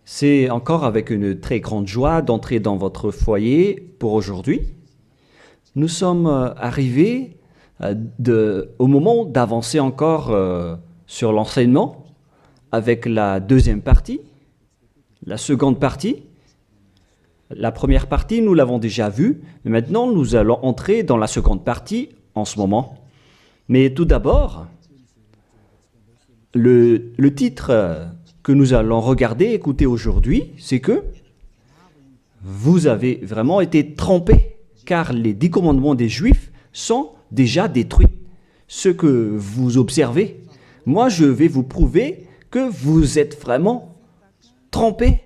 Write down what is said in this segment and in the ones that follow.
C'est encore avec une très grande joie d'entrer dans votre foyer pour aujourd'hui. Nous sommes arrivés au moment d'avancer encore sur l'enseignement avec la deuxième partie, la seconde partie. La première partie, nous l'avons déjà vue, mais maintenant nous allons entrer dans la seconde partie en ce moment. Mais tout d'abord, le titre que nous allons regarder, écouter aujourd'hui, c'est que vous avez vraiment été trompés, car les 10 commandements des Juifs sont déjà détruits. Ce que vous observez, moi je vais vous prouver que vous êtes vraiment trompés.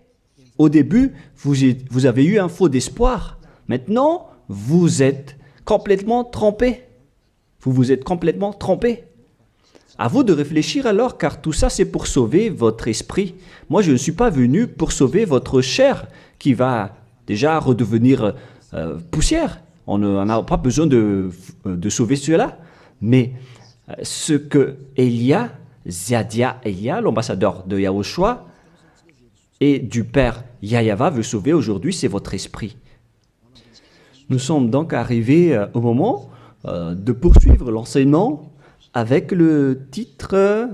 Au début, vous avez eu un faux d'espoir. Maintenant, vous êtes complètement trompés. Vous vous êtes complètement trompés. À vous de réfléchir alors, car tout ça, c'est pour sauver votre esprit. Moi, je ne suis pas venu pour sauver votre chair, qui va déjà redevenir poussière. On n'a pas besoin de sauver cela. Mais ce que Elia, Zadia Elia, l'ambassadeur de Yahushua, et du Père Yahyawa veut sauver aujourd'hui, c'est votre esprit. Nous sommes donc arrivés au moment de poursuivre l'enseignement avec le titre,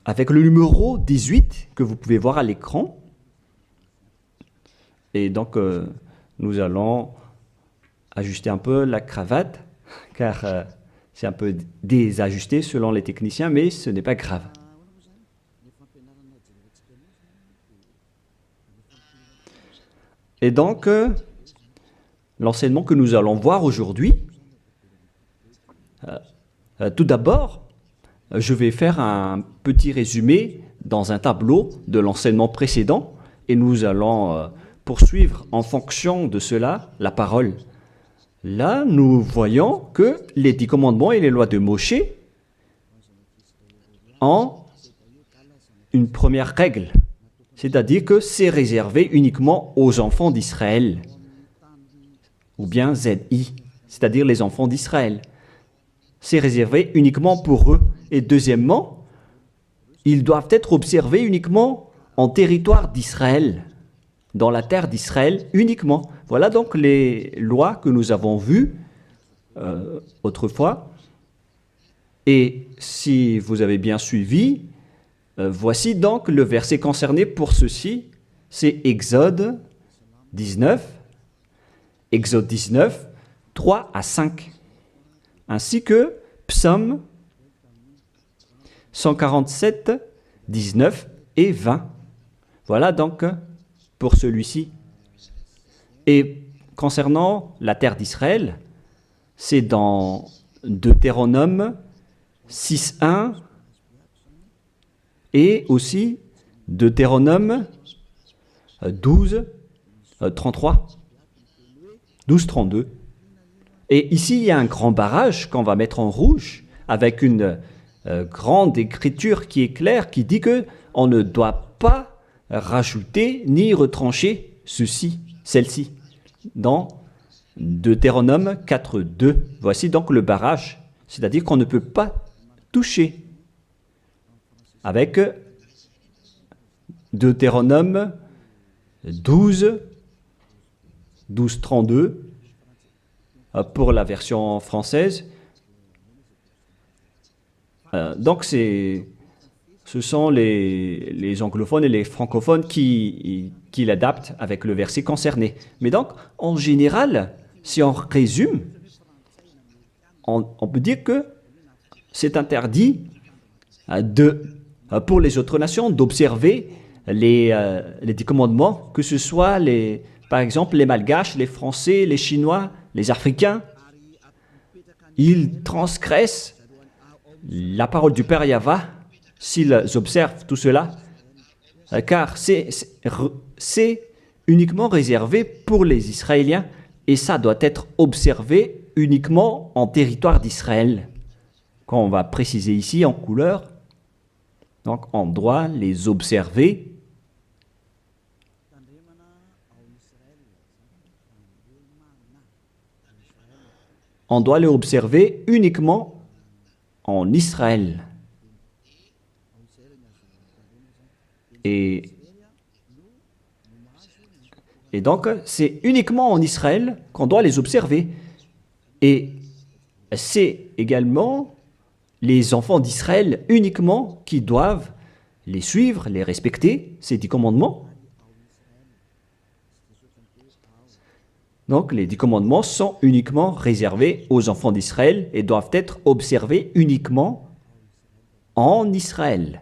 avec le numéro 18 que vous pouvez voir à l'écran. Et donc, nous allons ajuster un peu la cravate, car c'est un peu désajusté selon les techniciens, mais ce n'est pas grave. Et donc, l'enseignement que nous allons voir aujourd'hui, tout d'abord, je vais faire un petit résumé dans un tableau de l'enseignement précédent et nous allons poursuivre en fonction de cela la parole. Là, nous voyons que les 10 commandements et les lois de Moshe ont une première règle, c'est-à-dire que c'est réservé uniquement aux enfants d'Israël, ou bien ZI, c'est-à-dire les enfants d'Israël. C'est réservé uniquement pour eux. Et deuxièmement, ils doivent être observés uniquement en territoire d'Israël, dans la terre d'Israël uniquement. Voilà donc les lois que nous avons vues autrefois. Et si vous avez bien suivi, voici donc le verset concerné pour ceci, c'est Exode 19, 3 à 5. Ainsi que Psaume 147, 19 et 20. Voilà donc pour celui-ci. Et concernant la terre d'Israël, c'est dans Deutéronome 6.1 et aussi Deutéronome 12.33, 12.32. Et ici, il y a un grand barrage qu'on va mettre en rouge avec une grande écriture qui est claire, qui dit qu'on ne doit pas rajouter ni retrancher celle-ci, dans Deutéronome 4.2. Voici donc le barrage, c'est-à-dire qu'on ne peut pas toucher. Avec Deutéronome 12.32, pour la version française. Donc, ce sont les anglophones et les francophones qui l'adaptent avec le verset concerné. Mais donc, en général, si on résume, on peut dire que c'est interdit pour les autres nations d'observer les 10 commandements, que ce soit, par exemple, les Malgaches, les Français, les Chinois, les Africains. Ils transgressent la parole du Père Yahyawa s'ils observent tout cela, car c'est uniquement réservé pour les Israéliens et ça doit être observé uniquement en territoire d'Israël. Quand on va préciser ici en couleur, donc on doit les observer uniquement en Israël. Et, et donc, c'est uniquement en Israël qu'on doit les observer. Et c'est également les enfants d'Israël uniquement qui doivent les suivre, les respecter, ces 10 commandements. Donc, les 10 commandements sont uniquement réservés aux enfants d'Israël et doivent être observés uniquement en Israël,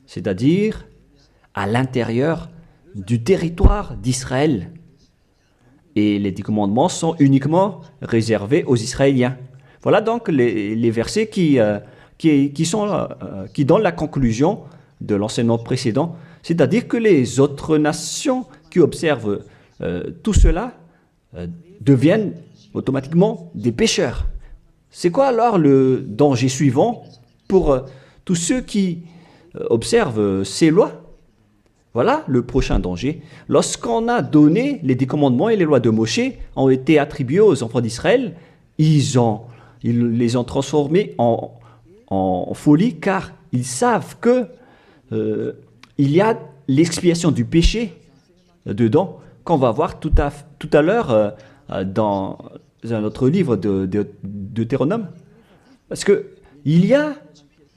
c'est-à-dire à l'intérieur du territoire d'Israël. Et les 10 commandements sont uniquement réservés aux Israéliens. Voilà donc les versets qui donnent la conclusion de l'enseignement précédent, c'est-à-dire que les autres nations qui observent tout cela deviennent automatiquement des pécheurs. C'est quoi alors le danger suivant pour tous ceux qui observent ces lois? Voilà le prochain danger. Lorsqu'on a donné les 10 commandements et les lois de Moshe ont été attribués aux enfants d'Israël, ils les ont transformés en folie car ils savent que il y a l'expiation du péché dedans, qu'on va voir tout à l'heure dans un autre livre de Deutéronome. Parce que il y a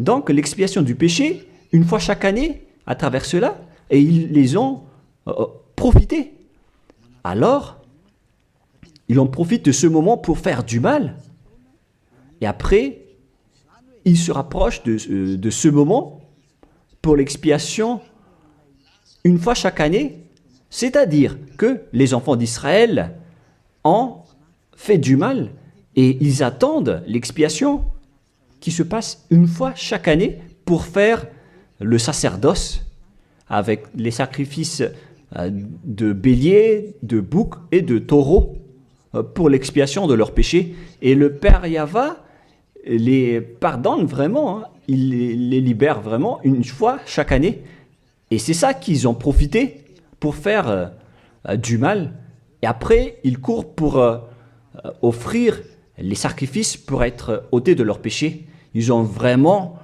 donc l'expiation du péché une fois chaque année à travers cela, et ils les ont profité. Alors, ils en profitent de ce moment pour faire du mal, et après, ils se rapprochent de ce moment pour l'expiation une fois chaque année, c'est-à-dire que les enfants d'Israël ont fait du mal et ils attendent l'expiation qui se passe une fois chaque année pour faire le sacerdoce avec les sacrifices de béliers, de boucs et de taureaux pour l'expiation de leurs péchés. Et le Père Yahva les pardonne vraiment, hein. Il les libère vraiment une fois chaque année. Et c'est ça qu'ils ont profité pour faire du mal. Et après, ils courent pour offrir les sacrifices pour être ôtés de leurs péchés. Ils ont vraiment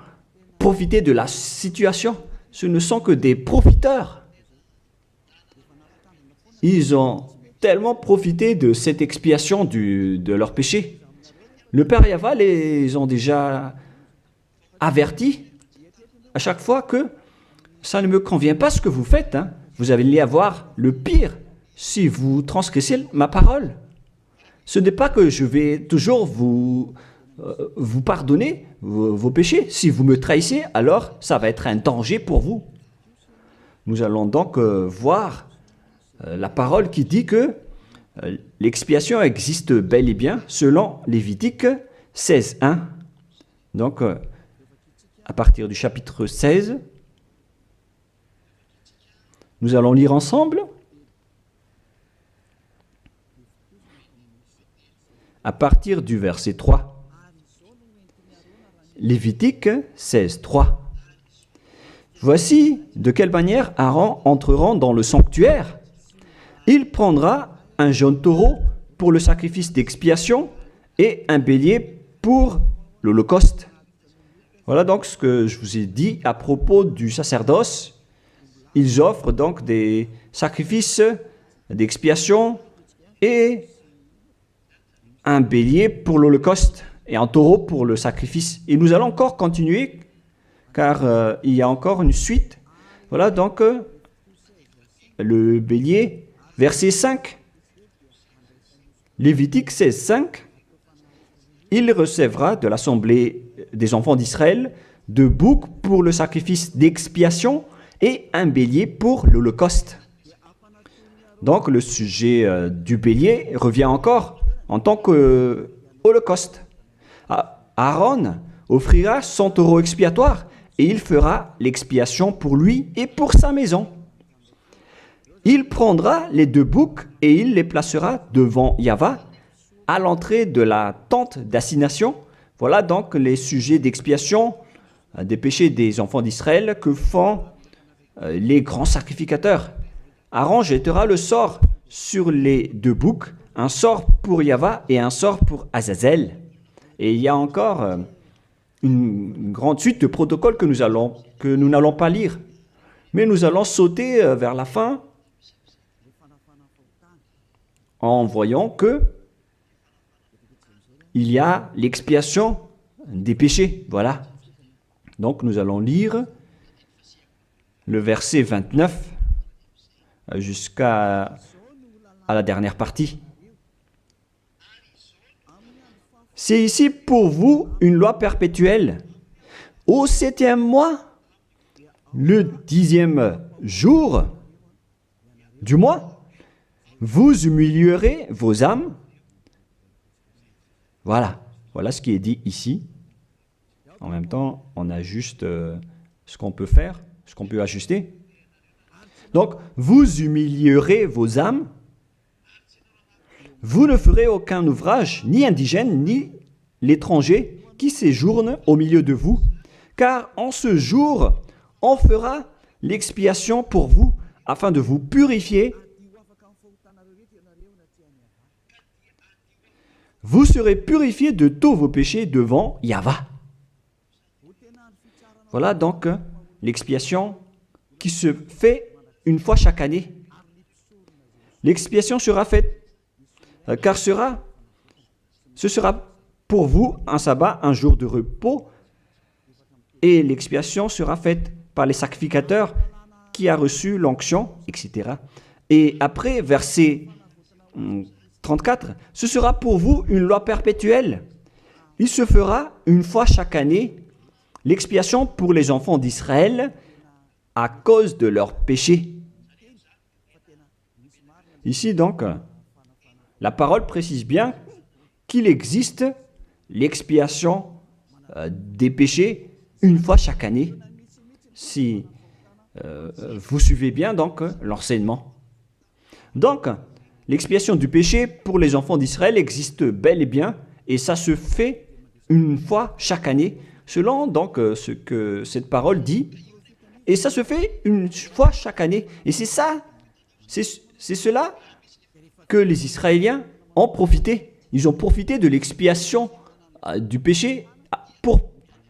profité de la situation. Ce ne sont que des profiteurs. Ils ont tellement profité de cette expiation de leurs péchés. Le Père Yahva les ont déjà avertis à chaque fois que ça ne me convient pas ce que vous faites, hein. Vous allez avoir le pire si vous transgressez ma parole. Ce n'est pas que je vais toujours vous pardonner vos péchés. Si vous me trahissez, alors ça va être un danger pour vous. Nous allons donc voir la parole qui dit que l'expiation existe bel et bien selon Lévitique 16.1. Donc, à partir du chapitre 16, nous allons lire ensemble. À partir du verset 3. Lévitique 16.3. Voici de quelle manière Aaron entrera dans le sanctuaire. Il prendra un jeune taureau pour le sacrifice d'expiation et un bélier pour l'holocauste. Voilà donc ce que je vous ai dit à propos du sacerdoce. Ils offrent donc des sacrifices d'expiation et un bélier pour l'holocauste et un taureau pour le sacrifice. Et nous allons encore continuer car il y a encore une suite. Voilà donc le bélier, verset 5. Lévitique 16.5. Il recevra de l'assemblée des enfants d'Israël 2 boucs pour le sacrifice d'expiation et un bélier pour l'holocauste. Donc le sujet du bélier revient encore en tant qu'holocauste. Aaron offrira son taureau expiatoire et il fera l'expiation pour lui et pour sa maison. Il prendra les 2 boucs et il les placera devant Yahva à l'entrée de la tente d'assignation. Voilà donc les sujets d'expiation des péchés des enfants d'Israël que font les grands sacrificateurs. Aaron jettera le sort sur les 2 boucs, un sort pour Yahva et un sort pour Azazel. Et il y a encore une grande suite de protocoles que nous n'allons pas lire. Mais nous allons sauter vers la fin en voyant que il y a l'expiation des péchés. Voilà. Donc nous allons lire le verset 29 jusqu'à la dernière partie. C'est ici pour vous une loi perpétuelle. Au 7e mois, le 10e jour du mois, vous humilierez vos âmes. Voilà, voilà ce qui est dit ici. En même temps, on ajuste ce qu'on peut faire, ce qu'on peut ajuster. Donc, vous humilierez vos âmes. Vous ne ferez aucun ouvrage, ni indigène, ni l'étranger qui séjourne au milieu de vous, car en ce jour, on fera l'expiation pour vous, afin de vous purifier. Vous serez purifiés de tous vos péchés devant Yahweh. Voilà donc l'expiation qui se fait une fois chaque année. L'expiation sera faite, car ce sera pour vous un sabbat, un jour de repos, et l'expiation sera faite par les sacrificateurs qui a reçu l'onction, etc. Et après, verset 34, ce sera pour vous une loi perpétuelle. Il se fera une fois chaque année l'expiation pour les enfants d'Israël à cause de leurs péchés. Ici donc, la parole précise bien qu'il existe l'expiation des péchés une fois chaque année. Si vous suivez bien donc l'enseignement. Donc, l'expiation du péché pour les enfants d'Israël existe bel et bien, et ça se fait une fois chaque année, selon donc ce que cette parole dit. Et ça se fait une fois chaque année. Et c'est ça, c'est cela que les Israéliens ont profité. Ils ont profité de l'expiation du péché pour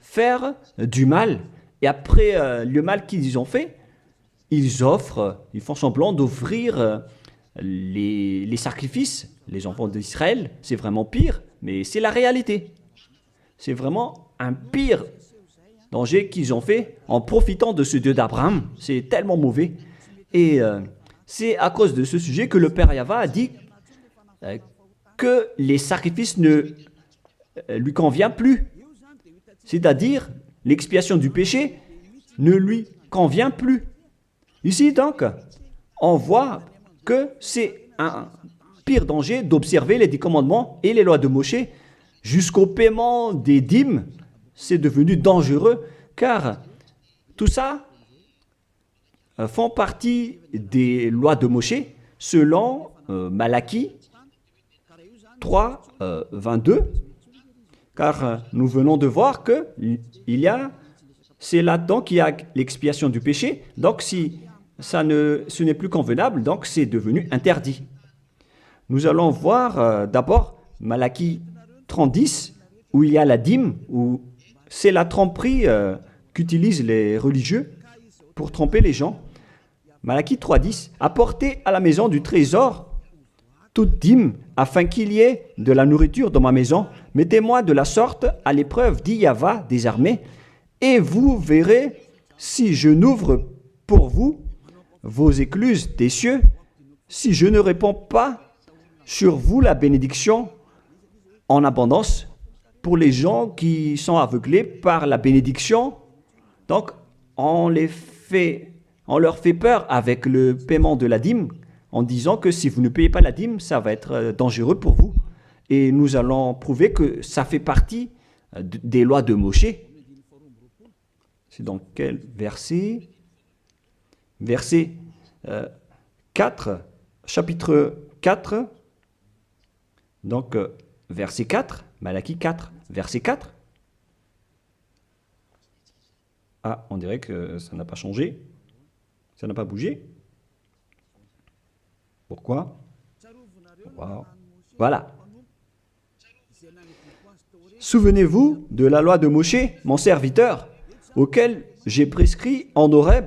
faire du mal. Et après le mal qu'ils ont fait, ils font semblant d'offrir les sacrifices. Les enfants d'Israël, c'est vraiment pire, mais c'est la réalité. C'est vraiment un pire danger qu'ils ont fait en profitant de ce Dieu d'Abraham. C'est tellement mauvais. Et c'est à cause de ce sujet que le Père Yahweh a dit que les sacrifices ne lui conviennent plus. C'est-à-dire, l'expiation du péché ne lui convient plus. Ici, donc, on voit que c'est un pire danger d'observer les 10 commandements et les lois de Moshe jusqu'au paiement des dîmes. C'est devenu dangereux car tout ça font partie des lois de Moshe selon Malachie 3, 22. Car nous venons de voir que c'est là-dedans qu'il y a l'expiation du péché. Donc si ce n'est plus convenable, donc c'est devenu interdit. Nous allons voir d'abord Malachie 30:10, où il y a la dîme, où c'est la tromperie qu'utilisent les religieux pour tromper les gens. Malachie 3:10, apportez à la maison du trésor toute dîme, afin qu'il y ait de la nourriture dans ma maison. Mettez-moi de la sorte à l'épreuve, dit Yahweh des armées, et vous verrez si je n'ouvre pour vous vos écluses des cieux, si je ne réponds pas sur vous la bénédiction en abondance. Pour les gens qui sont aveuglés par la bénédiction, donc on leur fait peur avec le paiement de la dîme, en disant que si vous ne payez pas la dîme, ça va être dangereux pour vous. Et nous allons prouver que ça fait partie des lois de Moshe. C'est dans quel verset? Verset 4, chapitre 4, donc verset 4, Malachie 4, verset 4. Ah, on dirait que ça n'a pas changé, ça n'a pas bougé. Pourquoi? Wow. Voilà. Souvenez-vous de la loi de Moshe, mon serviteur, auquel j'ai prescrit en Horeb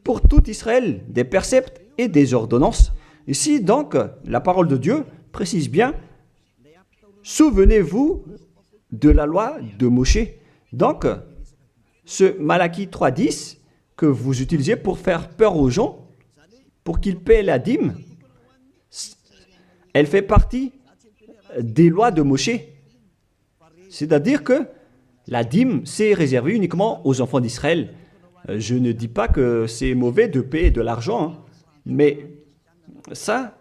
pour tout Israël, des préceptes et des ordonnances. Ici, donc, la parole de Dieu précise bien, souvenez-vous de la loi de Moshe. Donc, ce Malachie 3.10 que vous utilisez pour faire peur aux gens, pour qu'ils paient la dîme, elle fait partie des lois de Moshe. C'est-à-dire que la dîme, c'est réservé uniquement aux enfants d'Israël. Je ne dis pas que c'est mauvais de payer de l'argent, hein, mais ça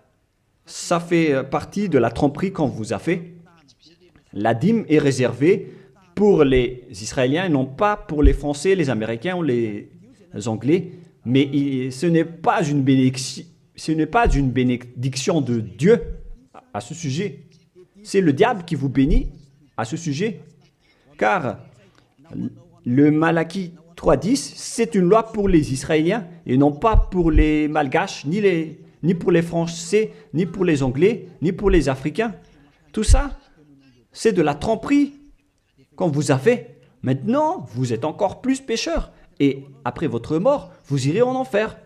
fait partie de la tromperie qu'on vous a fait. La dîme est réservée pour les Israéliens et non pas pour les Français, les Américains ou les Anglais. Mais ce n'est pas une bénédiction de Dieu à ce sujet. C'est le diable qui vous bénit à ce sujet. Car le Malachie 3.10, c'est une loi pour les Israéliens et non pas pour les Malgaches, ni pour les Français, ni pour les Anglais, ni pour les Africains. Tout ça, c'est de la tromperie qu'on vous a fait. Maintenant, vous êtes encore plus pécheurs. Et après votre mort, vous irez en enfer,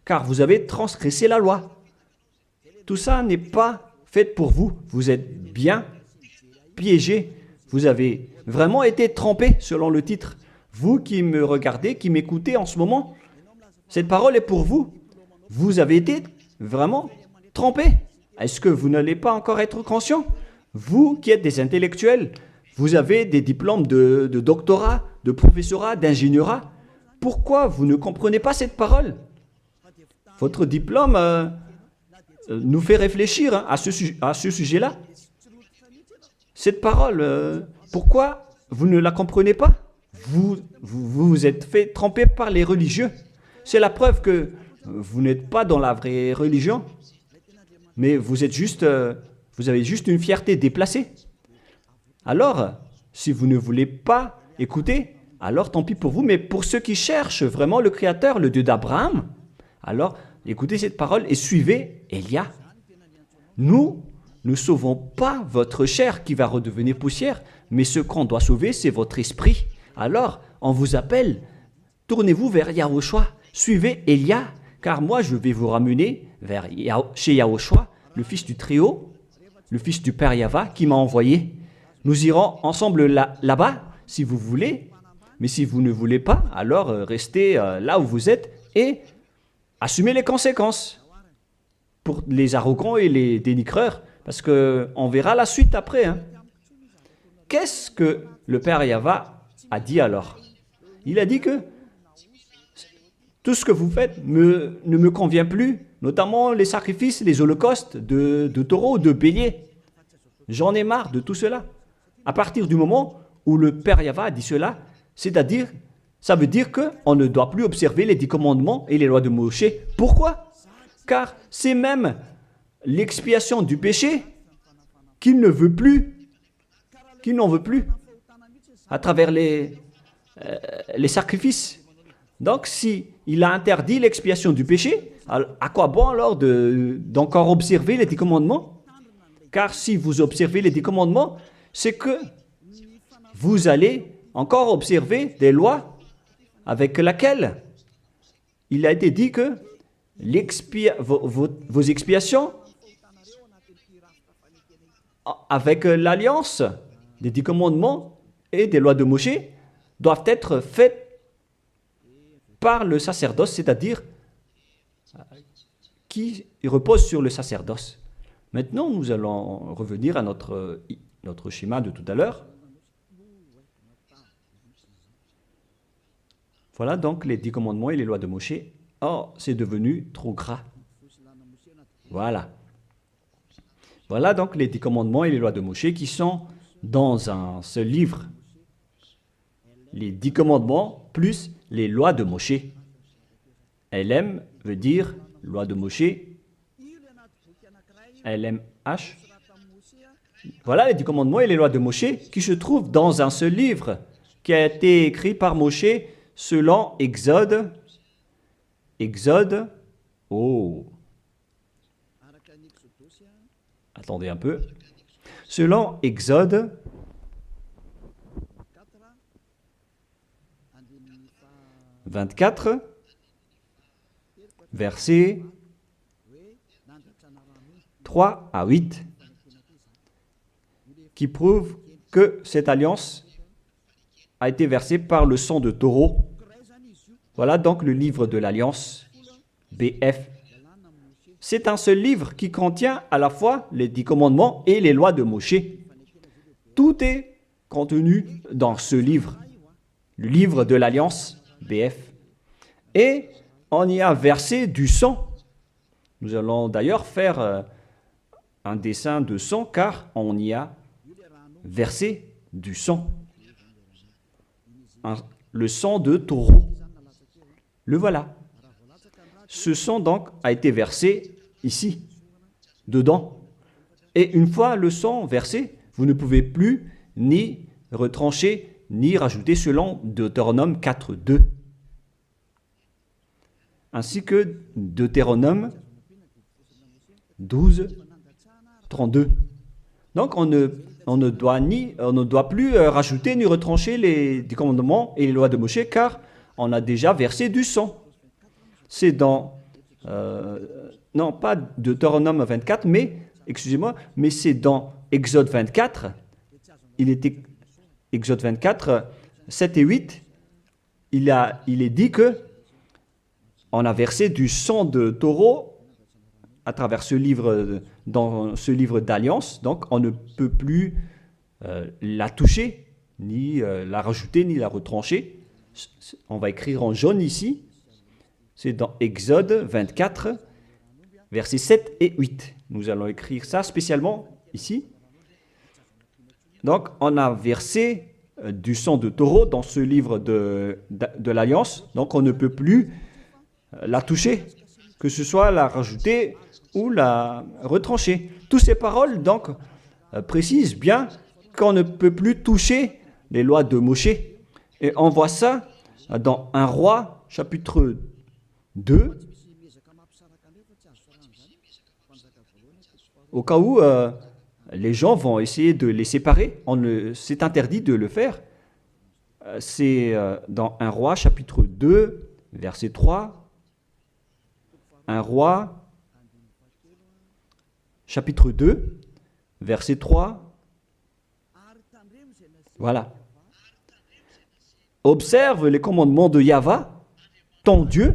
car vous avez transgressé la loi. Tout ça n'est pas fait pour vous. Vous êtes bien piégés. Vous avez vraiment été trompés, selon le titre. Vous qui me regardez, qui m'écoutez en ce moment, cette parole est pour vous. Vous avez été vraiment trompés. Est-ce que vous n'allez pas encore être conscient? Vous qui êtes des intellectuels, vous avez des diplômes de doctorat, de professorat, d'ingénierat. Pourquoi vous ne comprenez pas cette parole? Votre diplôme nous fait réfléchir à ce sujet-là. Cette parole, pourquoi vous ne la comprenez pas? Vous êtes fait tromper par les religieux. C'est la preuve que vous n'êtes pas dans la vraie religion, mais vous avez juste une fierté déplacée. Alors, si vous ne voulez pas écouter, alors tant pis pour vous, mais pour ceux qui cherchent vraiment le Créateur, le Dieu d'Abraham, alors écoutez cette parole et suivez Élia. Nous ne sauvons pas votre chair qui va redevenir poussière, mais ce qu'on doit sauver, c'est votre esprit. Alors, on vous appelle, tournez-vous vers Yahushua, suivez Élia, car moi je vais vous ramener chez Yahushua, le fils du Très-Haut, le fils du Père Yahva qui m'a envoyé. Nous irons ensemble là-bas, si vous voulez, mais si vous ne voulez pas, alors restez là où vous êtes et assumez les conséquences pour les arrogants et les dénigreurs, parce qu'on verra la suite après. Hein. Qu'est-ce que le Père Yahva a dit alors? Il a dit que tout ce que vous faites ne me convient plus, notamment les sacrifices, les holocaustes de taureaux, de béliers. J'en ai marre de tout cela. À partir du moment où le Père Yahva a dit cela, c'est-à-dire, ça veut dire qu'on ne doit plus observer les 10 commandements et les lois de Moshe. Pourquoi? Car c'est même l'expiation du péché qu'il ne veut plus, qu'il n'en veut plus, à travers les sacrifices. Donc, si il a interdit l'expiation du péché, à quoi bon alors d'encore observer les 10 commandements? Car si vous observez les 10 commandements, c'est que vous allez encore observer des lois avec lesquelles il a été dit que vos expiations avec l'alliance des 10 commandements et des lois de Moshe doivent être faites par le sacerdoce, c'est-à-dire qui repose sur le sacerdoce. Maintenant, nous allons revenir à notre schéma de tout à l'heure. Voilà donc les 10 commandements et les lois de Moshe. Oh, c'est devenu trop gras. Voilà. Voilà donc les 10 commandements et les lois de Moshe qui sont dans un seul livre. Les 10 commandements plus les lois de Moshe. LM veut dire loi de Moshe. LMH. Voilà les 10 commandements et les lois de Moshe qui se trouvent dans un seul livre qui a été écrit par Moshe selon Exode. Exode. Oh. Attendez un peu. Selon Exode 24, versets 3 à 8, qui prouvent que cette alliance a été versée par le sang de taureau. Voilà donc le livre de l'Alliance, BF. C'est un seul livre qui contient à la fois les 10 commandements et les lois de Moshe. Tout est contenu dans ce livre, le livre de l'Alliance, BF. Et on y a versé du sang. Nous allons d'ailleurs faire un dessin de sang car on y a versé du sang. Le sang de taureau. Le voilà. Ce sang donc a été versé ici, dedans. Et une fois le sang versé, vous ne pouvez plus ni retrancher, ni rajouter selon Deutéronome 4, 2. Ainsi que Deutéronome 12, 32. Donc on ne doit plus rajouter ni retrancher les commandements et les lois de Moshe car on a déjà versé du sang. C'est dans, non pas Deutéronome 24, mais, excusez-moi, mais c'est dans Exode 24. Il était Exode 24, 7 et 8. Il est dit que on a versé du sang de taureau à travers ce livre, dans ce livre d'alliance. Donc on ne peut plus la toucher, ni la rajouter, ni la retrancher. On va écrire en jaune ici. C'est dans Exode 24, versets 7 et 8. Nous allons écrire ça spécialement ici. Donc, on a versé du sang de taureau dans ce livre de l'Alliance. Donc, on ne peut plus la toucher, que ce soit la rajouter ou la retrancher. Toutes ces paroles, donc, précisent bien qu'on ne peut plus toucher les lois de Moshe. Et on voit ça dans 1 Roi, chapitre 2, au cas où les gens vont essayer de les séparer. C'est interdit de le faire. C'est dans 1 Roi, chapitre 2, verset 3. 1 Roi, chapitre 2, verset 3. Voilà. Observe les commandements de Yahvé, ton Dieu,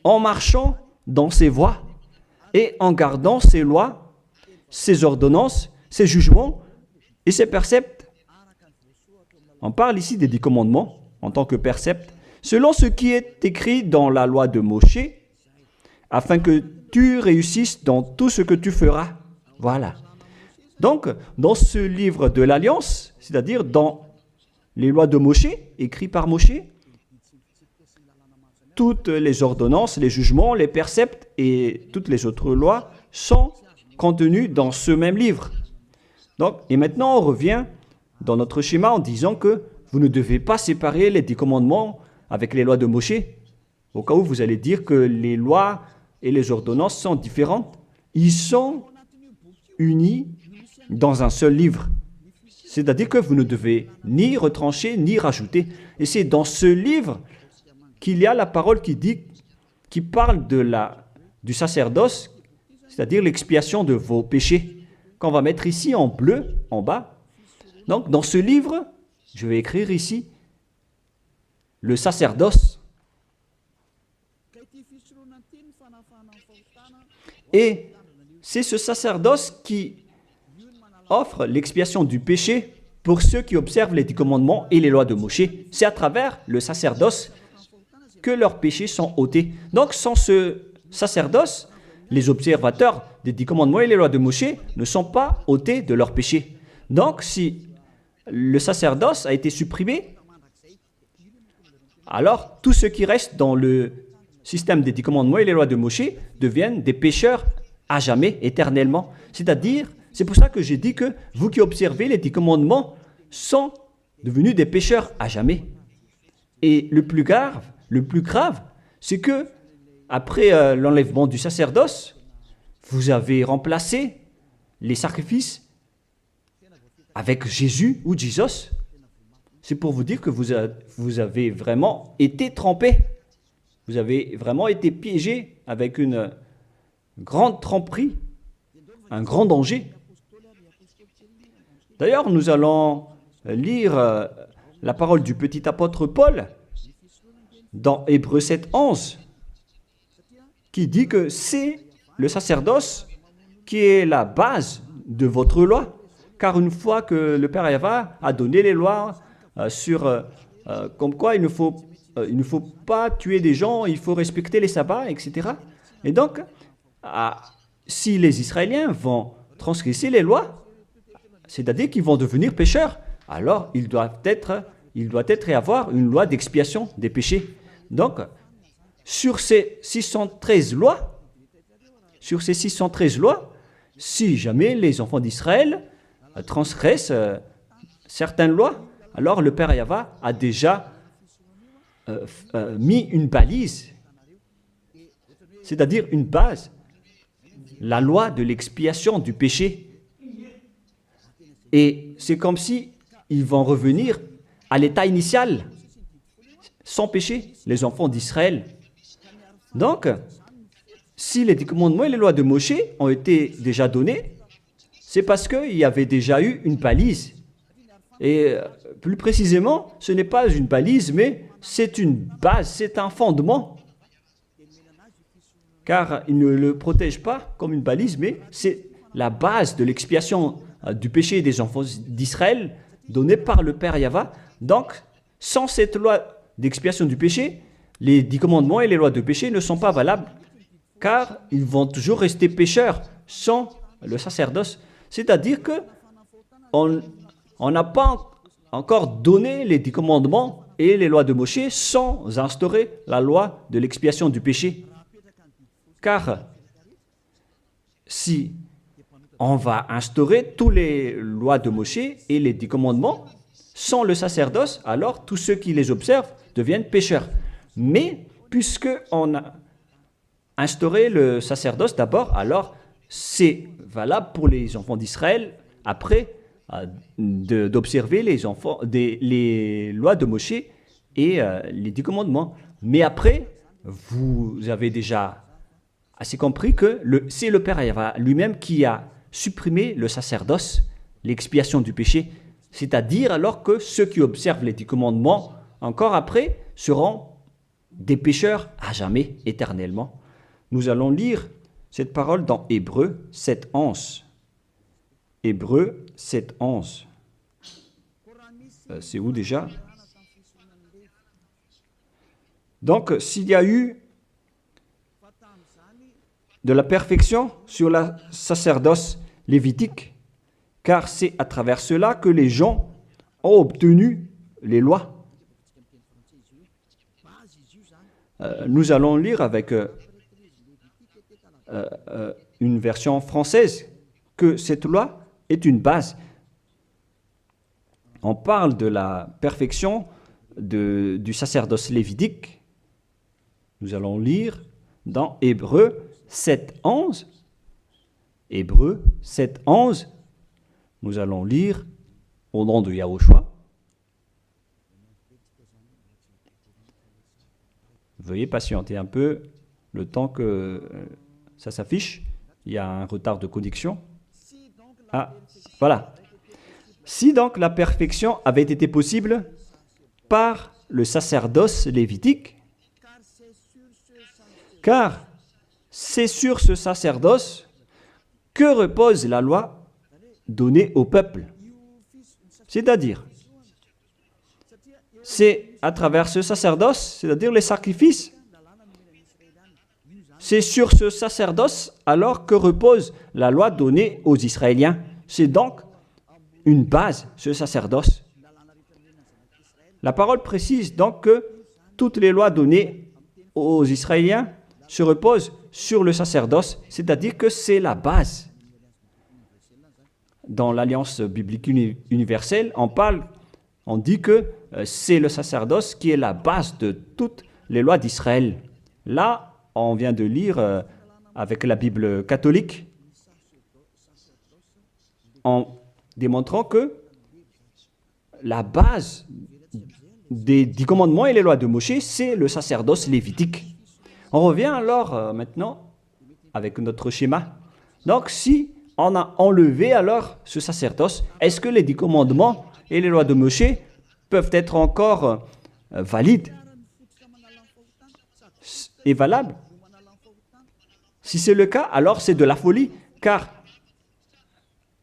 en marchant dans ses voies et en gardant ses lois, ses ordonnances, ses jugements et ses préceptes. On parle ici des 10 commandements en tant que préceptes, selon ce qui est écrit dans la loi de Moshe, afin que tu réussisses dans tout ce que tu feras. Voilà. Donc, dans ce livre de l'Alliance, c'est-à-dire dans les lois de Moshe, écrites par Moshe, toutes les ordonnances, les jugements, les préceptes et toutes les autres lois sont contenues dans ce même livre. Donc, et maintenant, on revient dans notre schéma en disant que vous ne devez pas séparer les 10 commandements avec les lois de Moshe. Au cas où vous allez dire que les lois et les ordonnances sont différentes, ils sont unis dans un seul livre. C'est-à-dire que vous ne devez ni retrancher ni rajouter. Et c'est dans ce livre qu'il y a la parole qui parle du sacerdoce, c'est-à-dire l'expiation de vos péchés, qu'on va mettre ici en bleu, en bas. Donc, dans ce livre, je vais écrire ici le sacerdoce. Et c'est ce sacerdoce qui offre l'expiation du péché pour ceux qui observent les 10 commandements et les lois de Moshe. C'est à travers le sacerdoce que leurs péchés sont ôtés. Donc, sans ce sacerdoce, les observateurs des 10 commandements et les lois de Moshe ne sont pas ôtés de leurs péchés. Donc, si le sacerdoce a été supprimé, alors tout ce qui reste dans le système des 10 commandements et les lois de Moshe deviennent des pécheurs à jamais, éternellement. C'est-à-dire, c'est pour ça que j'ai dit que vous qui observez les 10 commandements sont devenus des pécheurs à jamais. Et le plus grave, c'est que après l'enlèvement du sacerdoce, vous avez remplacé les sacrifices avec Jésus ou Jesus. C'est pour vous dire que vous avez vraiment été trompé. Vous avez vraiment été piégés avec une grande tromperie, un grand danger. D'ailleurs, nous allons lire la parole du petit apôtre Paul dans Hébreux 7, 11, qui dit que c'est le sacerdoce qui est la base de votre loi. Car une fois que le Père Yahva a donné les lois comme quoi il ne faut pas tuer des gens, il faut respecter les sabbats, etc. Et donc, si les Israéliens vont transgresser les lois, c'est-à-dire qu'ils vont devenir pécheurs, alors il doit être et avoir une loi d'expiation des péchés. Donc, sur ces 613 lois, si jamais les enfants d'Israël transgressent certaines lois, alors le Père Yahva a déjà mis une balise, c'est-à-dire une base, la loi de l'expiation du péché. Et c'est comme si ils vont revenir à l'état initial, sans péché, les enfants d'Israël. Donc, si les 10 commandements et les lois de Moshe ont été déjà donnés, c'est parce qu'il y avait déjà eu une balise. Et plus précisément, ce n'est pas une balise, mais c'est une base, c'est un fondement. Car il ne le protège pas comme une balise, mais c'est la base de l'expiation du péché des enfants d'Israël donnée par le Père Yahva. Donc, sans cette loi d'expiation du péché, les 10 commandements et les lois de péché ne sont pas valables, car ils vont toujours rester pécheurs sans le sacerdoce. C'est-à-dire que on n'a pas encore donné les 10 commandements et les lois de Moshe sans instaurer la loi de l'expiation du péché. Car si on va instaurer toutes les lois de Moshe et les 10 commandements sans le sacerdoce, alors tous ceux qui les observent deviennent pécheurs. Mais puisque on a instauré le sacerdoce d'abord, alors c'est valable pour les enfants d'Israël après d'observer les lois de Moshe et les 10 commandements. Mais après, vous avez déjà assez compris que c'est le Père Yahva lui-même qui a supprimé le sacerdoce, l'expiation du péché. C'est-à-dire alors que ceux qui observent les 10 commandements, encore après, seront des pécheurs à jamais, éternellement. Nous allons lire cette parole dans Hébreux 7, 11. Hébreux 7, 11. C'est où déjà? Donc, s'il y a eu de la perfection sur la sacerdoce lévitique, car c'est à travers cela que les gens ont obtenu les lois. Nous allons lire avec une version française que cette loi est une base. On parle de la perfection du sacerdoce lévitique. Nous allons lire dans Hébreux 7, 11. Hébreux 7, 11. Nous allons lire au nom de Yahushua. Veuillez patienter un peu le temps que ça s'affiche. Il y a un retard de connexion. Ah, voilà. Si donc la perfection avait été possible par le sacerdoce lévitique, car c'est sur ce sacerdoce que repose la loi donnée au peuple. C'est-à-dire, c'est à travers ce sacerdoce, c'est-à-dire les sacrifices, c'est sur ce sacerdoce alors que repose la loi donnée aux Israéliens. C'est donc une base, ce sacerdoce. La parole précise donc que toutes les lois données aux Israéliens se reposent sur le sacerdoce, c'est-à-dire que c'est la base. Dans l'Alliance biblique universelle, on dit que c'est le sacerdoce qui est la base de toutes les lois d'Israël. Là, on vient de lire avec la Bible catholique, en démontrant que la base des 10 commandements et les lois de Moshe, c'est le sacerdoce lévitique. On revient alors maintenant avec notre schéma. Donc, si on a enlevé alors ce sacerdoce, est-ce que les 10 commandements et les lois de Moshe peuvent être encore valides et valables? Si c'est le cas, alors c'est de la folie, car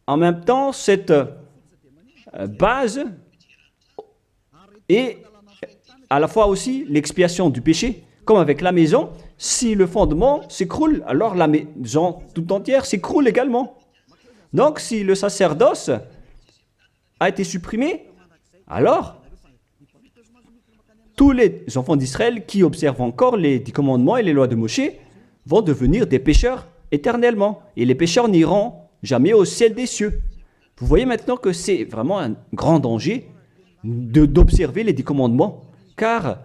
en même temps, cette base est à la fois aussi l'expiation du péché, comme avec la maison. Si le fondement s'écroule, alors la maison tout entière s'écroule également. Donc, si le sacerdoce a été supprimé, alors tous les enfants d'Israël qui observent encore les 10 commandements et les lois de Moshe vont devenir des pécheurs éternellement. Et les pécheurs n'iront jamais au ciel des cieux. Vous voyez maintenant que c'est vraiment un grand danger d'observer les 10 commandements, car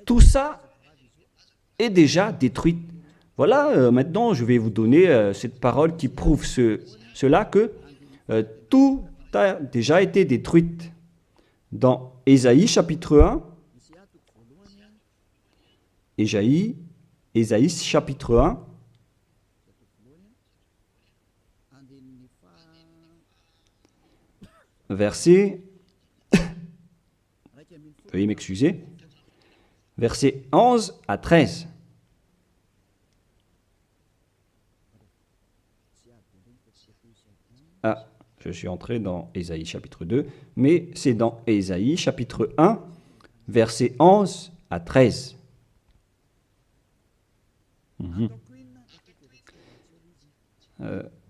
tout ça est déjà détruit. Voilà, maintenant je vais vous donner cette parole qui prouve cela, que tout a déjà été détruit. Dans Ésaïe chapitre 1, Ésaïe chapitre 1, verset, veuillez m'excuser, versets 11 à 13. Ah, je suis entré dans Ésaïe chapitre 2, mais c'est dans Ésaïe chapitre 1, versets 11 à 13.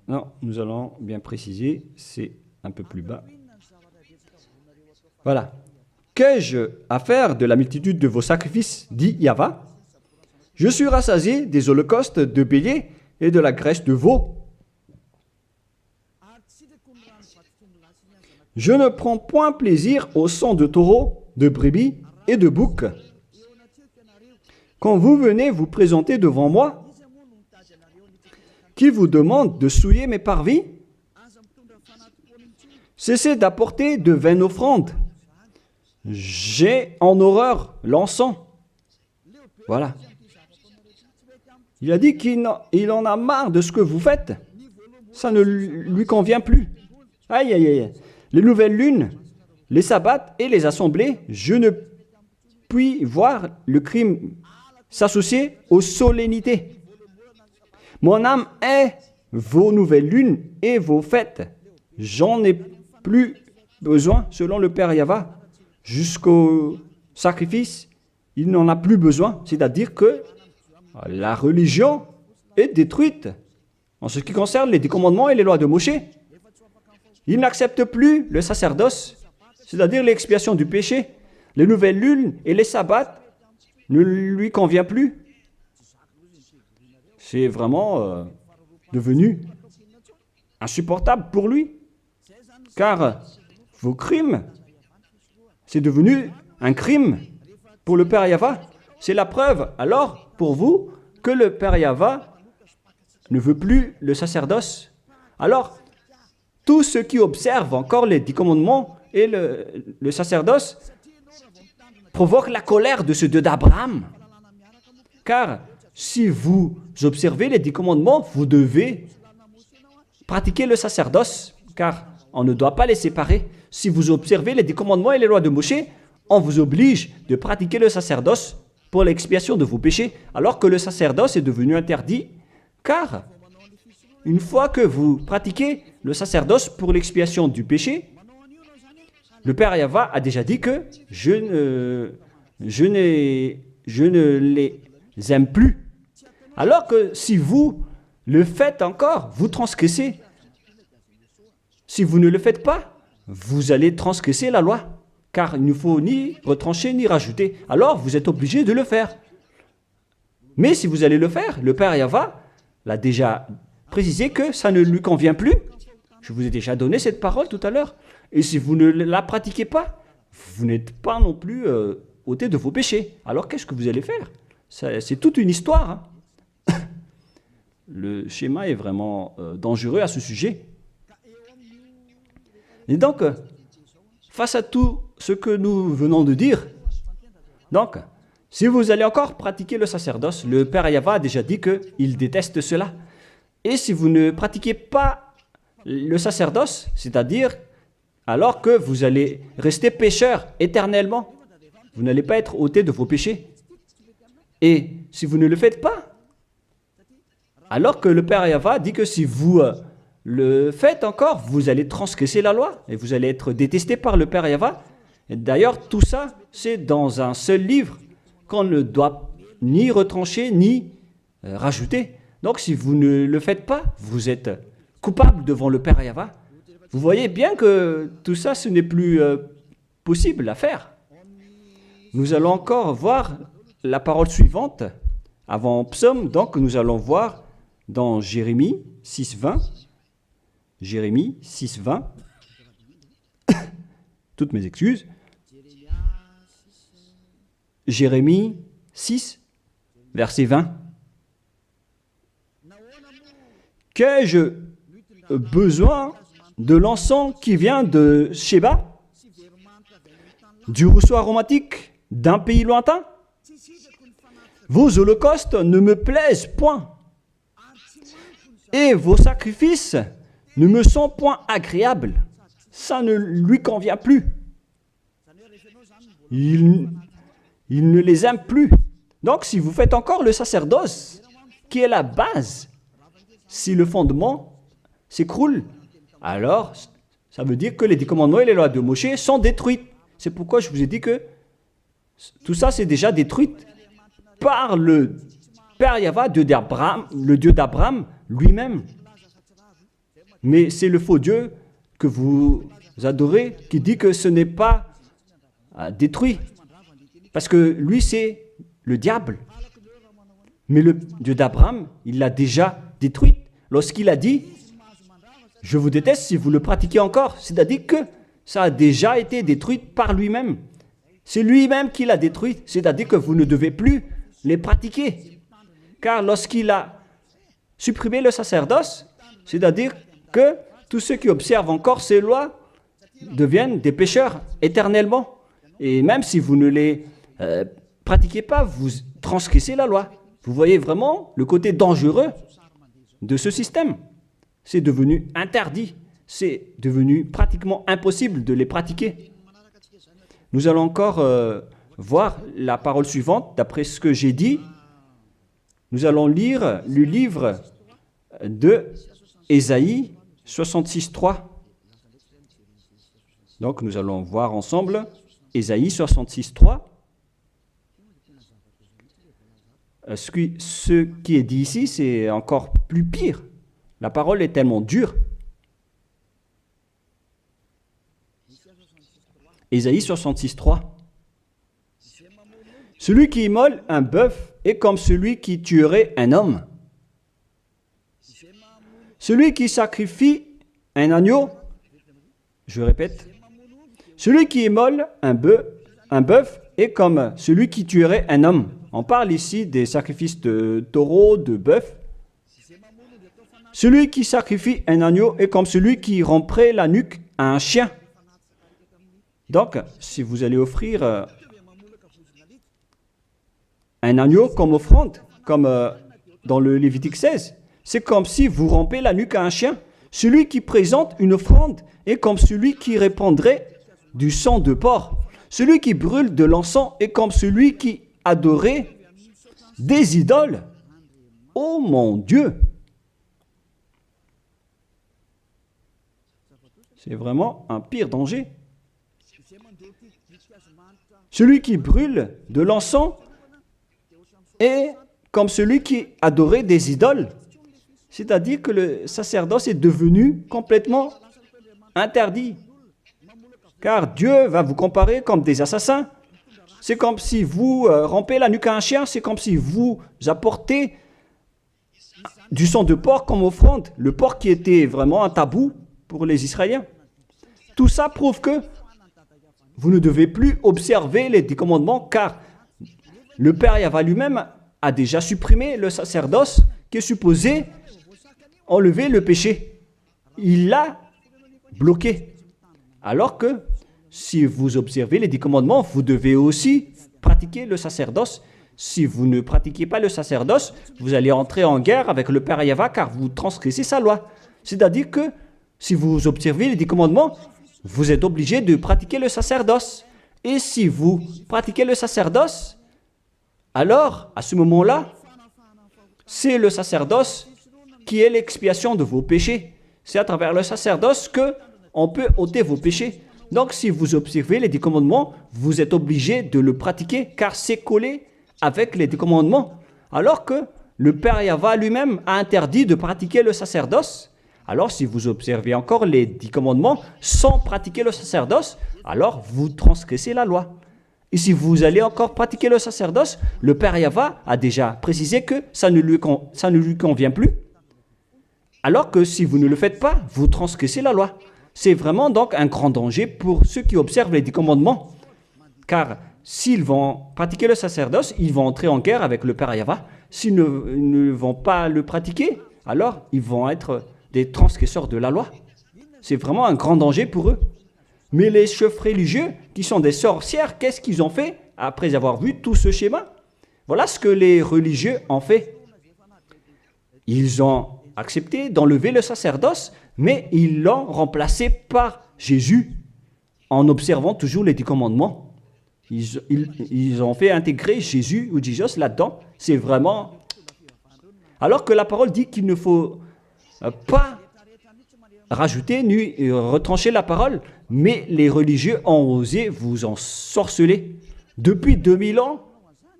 Non, nous allons bien préciser, c'est un peu plus bas. Voilà. Qu'ai-je à faire de la multitude de vos sacrifices, dit Yahvé? Je suis rassasié des holocaustes de béliers et de la graisse de veau. Je ne prends point plaisir au sang de taureau, de brebis et de bouc. Quand vous venez vous présenter devant moi, qui vous demande de souiller mes parvis? Cessez d'apporter de vaines offrandes. J'ai en horreur l'encens. Voilà. Il a dit qu'il en a marre de ce que vous faites. Ça ne lui convient plus. Aïe, aïe, aïe. Les nouvelles lunes, les sabbats et les assemblées, je ne puis voir le crime s'associer aux solennités. Mon âme est vos nouvelles lunes et vos fêtes. J'en ai plus besoin, selon le Père Yahvé. Jusqu'au sacrifice, il n'en a plus besoin. C'est-à-dire que la religion est détruite en ce qui concerne les 10 commandements et les lois de Moshe. Il n'accepte plus le sacerdoce, c'est-à-dire l'expiation du péché. Les nouvelles lunes et les sabbats ne lui conviennent plus. C'est vraiment devenu insupportable pour lui, car vos crimes, c'est devenu un crime pour le Père Yahvé. C'est la preuve, alors, pour vous, que le Père Yahvé ne veut plus le sacerdoce. Alors, tous ceux qui observent encore les 10 commandements et le sacerdoce provoquent la colère de ce Dieu d'Abraham. Car si vous observez les 10 commandements, vous devez pratiquer le sacerdoce, car on ne doit pas les séparer. Si vous observez les 10 commandements et les lois de Moshe, on vous oblige de pratiquer le sacerdoce pour l'expiation de vos péchés, alors que le sacerdoce est devenu interdit, car une fois que vous pratiquez le sacerdoce pour l'expiation du péché, le Père Yahvé a déjà dit que je ne les aime plus. Alors que si vous le faites encore, vous transgressez. Si vous ne le faites pas, vous allez transgresser la loi, car il ne faut ni retrancher ni rajouter. Alors vous êtes obligé de le faire. Mais si vous allez le faire, le Père Yahvé l'a déjà précisé que ça ne lui convient plus. Je vous ai déjà donné cette parole tout à l'heure. Et si vous ne la pratiquez pas, vous n'êtes pas non plus ôté de vos péchés. Alors qu'est-ce que vous allez faire? C'est toute une histoire. Hein. Le schéma est vraiment dangereux à ce sujet. Et donc, face à tout ce que nous venons de dire, donc, Si vous allez encore pratiquer le sacerdoce, le Père Yahva a déjà dit qu'il déteste cela. Et si vous ne pratiquez pas le sacerdoce, c'est-à-dire alors que vous allez rester pécheur éternellement, vous n'allez pas être ôté de vos péchés. Et si vous ne le faites pas, alors que le Père Yahva dit que si vous le faites encore, vous allez transgresser la loi et vous allez être détesté par le Père Yahva. Et d'ailleurs, tout ça, c'est dans un seul livre qu'on ne doit ni retrancher ni rajouter. Donc, si vous ne le faites pas, vous êtes coupable devant le Père Yahva. Vous voyez bien que tout ça, ce n'est plus possible à faire. Nous allons encore voir la parole suivante avant Psaume. Donc, nous allons voir dans Jérémie 6.20. Jérémie 6.20. Toutes mes excuses. Jérémie 6, verset 20. Qu'ai-je besoin de l'encens qui vient de Sheba, du rousseau aromatique d'un pays lointain? Vos holocaustes ne me plaisent point, et vos sacrifices ne me sont point agréables. Ça ne lui convient plus. Il ne les aime plus. Donc, si vous faites encore le sacerdoce, qui est la base, si le fondement s'écroule, alors ça veut dire que les 10 commandements et les lois de Moïse sont détruites. C'est pourquoi je vous ai dit que tout ça, c'est déjà détruit par le Père Yahva, le Dieu d'Abraham lui-même. Mais c'est le faux Dieu que vous adorez qui dit que ce n'est pas détruit. Parce que lui, c'est le diable. Mais le Dieu d'Abraham, il l'a déjà détruit. Lorsqu'il a dit, je vous déteste si vous le pratiquez encore. C'est-à-dire que ça a déjà été détruit par lui-même. C'est lui-même qui l'a détruit. C'est-à-dire que vous ne devez plus les pratiquer. Car lorsqu'il a supprimé le sacerdoce, c'est-à-dire que tous ceux qui observent encore ces lois deviennent des pécheurs éternellement. Et même si vous ne les pratiquez pas, vous transgressez la loi. Vous voyez vraiment le côté dangereux de ce système. C'est devenu interdit. C'est devenu pratiquement impossible de les pratiquer. Nous allons encore voir la parole suivante. D'après ce que j'ai dit, nous allons lire le livre de Ésaïe 66.3. Donc nous allons voir ensemble Ésaïe 66.3. Ce qui est dit ici, c'est encore plus pire. La parole est tellement dure. Ésaïe 66.3. Celui qui immole un bœuf est comme celui qui tuerait un homme. Celui qui sacrifie un agneau, je répète, celui qui immole un bœuf est comme celui qui tuerait un homme. On parle ici des sacrifices de taureaux, de bœuf. Celui qui sacrifie un agneau est comme celui qui romprait la nuque à un chien. Donc, si vous allez offrir un agneau comme offrande, comme dans le Lévitique 16, c'est comme si vous rompez la nuque à un chien. Celui qui présente une offrande est comme celui qui répandrait du sang de porc. Celui qui brûle de l'encens est comme celui qui adorait des idoles. Oh mon Dieu! C'est vraiment un pire danger. Celui qui brûle de l'encens est comme celui qui adorait des idoles. C'est-à-dire que le sacerdoce est devenu complètement interdit. Car Dieu va vous comparer comme des assassins. C'est comme si vous rompez la nuque à un chien, c'est comme si vous apportez du sang de porc comme offrande. Le porc qui était vraiment un tabou pour les Israéliens. Tout ça prouve que vous ne devez plus observer les 10 commandements, car le Père Yahva lui-même a déjà supprimé le sacerdoce qui est supposé enlever le péché. Il l'a bloqué. Alors que si vous observez les 10 commandements, vous devez aussi pratiquez le sacerdoce. Si vous ne pratiquez pas le sacerdoce, vous allez entrer en guerre avec le Père Yahva car vous transgressez sa loi. C'est-à-dire que si vous observez les 10 commandements, vous êtes obligé de pratiquer le sacerdoce. Et si vous pratiquez le sacerdoce, alors, à ce moment-là, c'est le sacerdoce qui est l'expiation de vos péchés. C'est à travers le sacerdoce qu'on peut ôter vos péchés. Donc, si vous observez les 10 commandements, vous êtes obligé de le pratiquer car c'est collé avec les 10 commandements. Alors que le Père Yahva lui-même a interdit de pratiquer le sacerdoce. Alors, si vous observez encore les 10 commandements sans pratiquer le sacerdoce, alors vous transgressez la loi. Et si vous allez encore pratiquer le sacerdoce, le Père Yahva a déjà précisé que ça ne lui convient plus. Alors que si vous ne le faites pas, vous transgressez la loi. C'est vraiment donc un grand danger pour ceux qui observent les 10 commandements. Car s'ils vont pratiquer le sacerdoce, ils vont entrer en guerre avec le Père Yahva. S'ils ne vont pas le pratiquer, alors ils vont être des transgresseurs de la loi. C'est vraiment un grand danger pour eux. Mais les chefs religieux, qui sont des sorcières, qu'est-ce qu'ils ont fait après avoir vu tout ce schéma? Voilà ce que les religieux ont fait. Ils ont accepté d'enlever le sacerdoce, mais ils l'ont remplacé par Jésus, en observant toujours les 10 commandements. Ils ont fait intégrer Jésus ou Jesus là-dedans. C'est vraiment... Alors que la parole dit qu'il ne faut pas rajouter ni retrancher la parole, mais les religieux ont osé vous ensorceler. Depuis 2000 ans,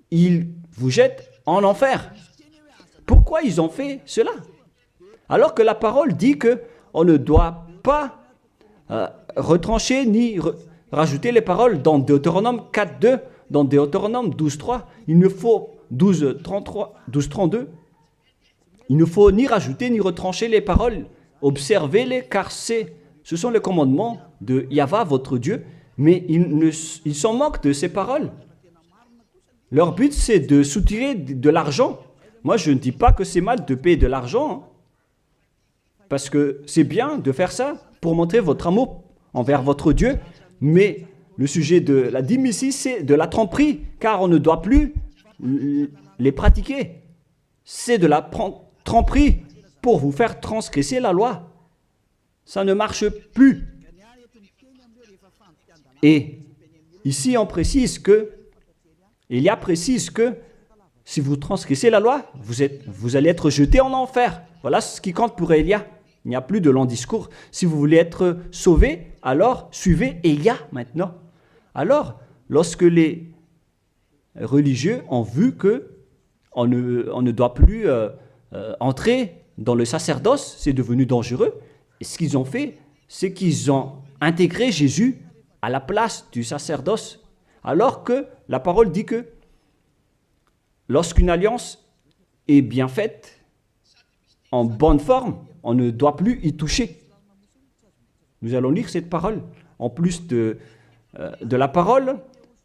ils vous jettent en enfer. Pourquoi ils ont fait cela? Alors que la parole dit qu'on ne doit pas retrancher ni rajouter les paroles dans Deutéronome 4.2, dans Deutéronome 12.3, il ne faut 12.32, il ne faut ni rajouter ni retrancher les paroles. Observez-les car ce sont les commandements de Yahva, votre Dieu, mais ils s'en moquent de ces paroles. Leur but, c'est de soutirer de l'argent. Moi, je ne dis pas que c'est mal de payer de l'argent, hein, parce que c'est bien de faire ça pour montrer votre amour envers votre Dieu, mais le sujet de la dîme ici, c'est de la tromperie, car on ne doit plus les pratiquer. C'est de la tromperie pour vous faire transgresser la loi. Ça ne marche plus. Et ici, on précise que, Élia précise que si vous transgressez la loi, vous allez être jeté en enfer. Voilà ce qui compte pour Élia. Il n'y a plus de long discours. Si vous voulez être sauvé, alors suivez Élia maintenant. Alors, lorsque les religieux ont vu qu'on ne doit plus entrer dans le sacerdoce, c'est devenu dangereux. Et ce qu'ils ont fait, c'est qu'ils ont intégré Jésus à la place du sacerdoce. Alors que la parole dit que lorsqu'une alliance est bien faite, en bonne forme, on ne doit plus y toucher. Nous allons lire cette parole. En plus de la parole,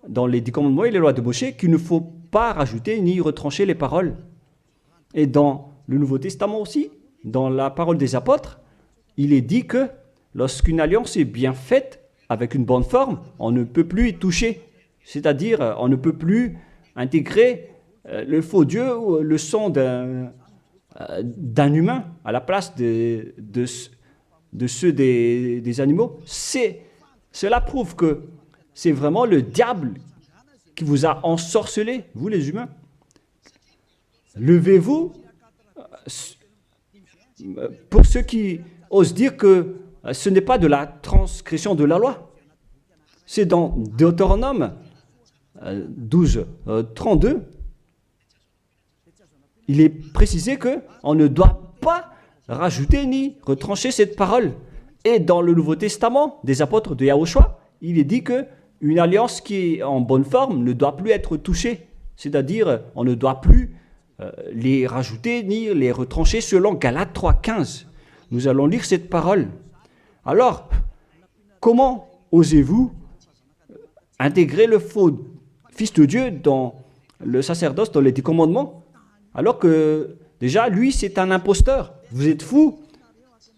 dans les 10 commandements et les lois de Moïse, qu'il ne faut pas rajouter ni retrancher les paroles. Et dans le Nouveau Testament aussi, dans la parole des apôtres, il est dit que lorsqu'une alliance est bien faite, avec une bonne forme, on ne peut plus y toucher. C'est-à-dire, on ne peut plus intégrer le faux Dieu ou le sang d'un humain à la place de ceux des animaux. Cela prouve que c'est vraiment le diable qui vous a ensorcelé, vous les humains. Levez-vous. Pour ceux qui osent dire que ce n'est pas de la transgression de la loi. C'est dans Deutéronome 12, 32. Il est précisé qu'on ne doit pas rajouter ni retrancher cette parole. Et dans le Nouveau Testament des apôtres de Yahushua, il est dit qu'une alliance qui est en bonne forme ne doit plus être touchée. C'est-à-dire, on ne doit plus les rajouter ni les retrancher selon Galates 3.15. Nous allons lire cette parole. Alors, comment osez-vous intégrer le faux Fils de Dieu dans le sacerdoce, dans les 10 commandements, alors que déjà, lui, c'est un imposteur. Vous êtes fou.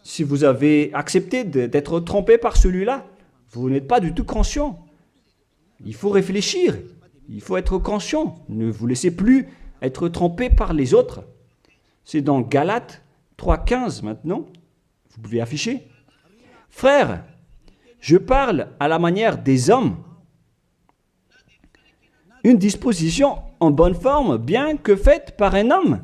Si vous avez accepté d'être trompé par celui-là, vous n'êtes pas du tout conscient. Il faut réfléchir. il faut être conscient. Ne vous laissez plus être trompé par les autres. C'est dans Galates 3,15 maintenant. Vous pouvez afficher. Frères, je parle à la manière des hommes. Une disposition en bonne forme, bien que faite par un homme,